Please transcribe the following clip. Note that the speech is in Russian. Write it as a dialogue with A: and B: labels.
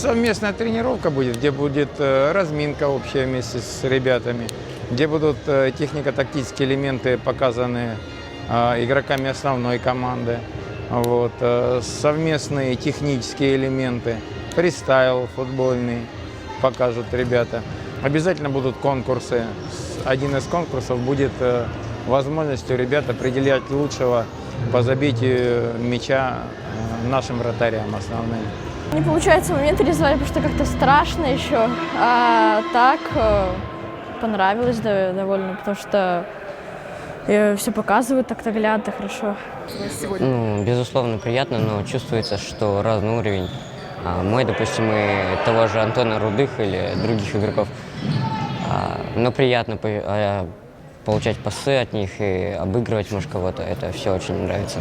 A: совместная тренировка будет, где будет разминка общая вместе с ребятами, где будут технико-тактические элементы показаны игроками основной команды, вот, совместные технические элементы, фристайл футбольный покажут ребята. Обязательно будут конкурсы. Один из конкурсов будет возможность у ребят определять лучшего по забитию мяча нашим вратарям основным.
B: Не получается момент реализовать, потому что как-то страшно еще, а так понравилось довольно, потому что все показывают так наглядно, хорошо.
C: Ну, безусловно, приятно, но чувствуется, что разный уровень. Мой, допустим, и того же Антона Рудых или других игроков. Но приятно получать пасы от них и обыгрывать, может, кого-то. Это все очень нравится.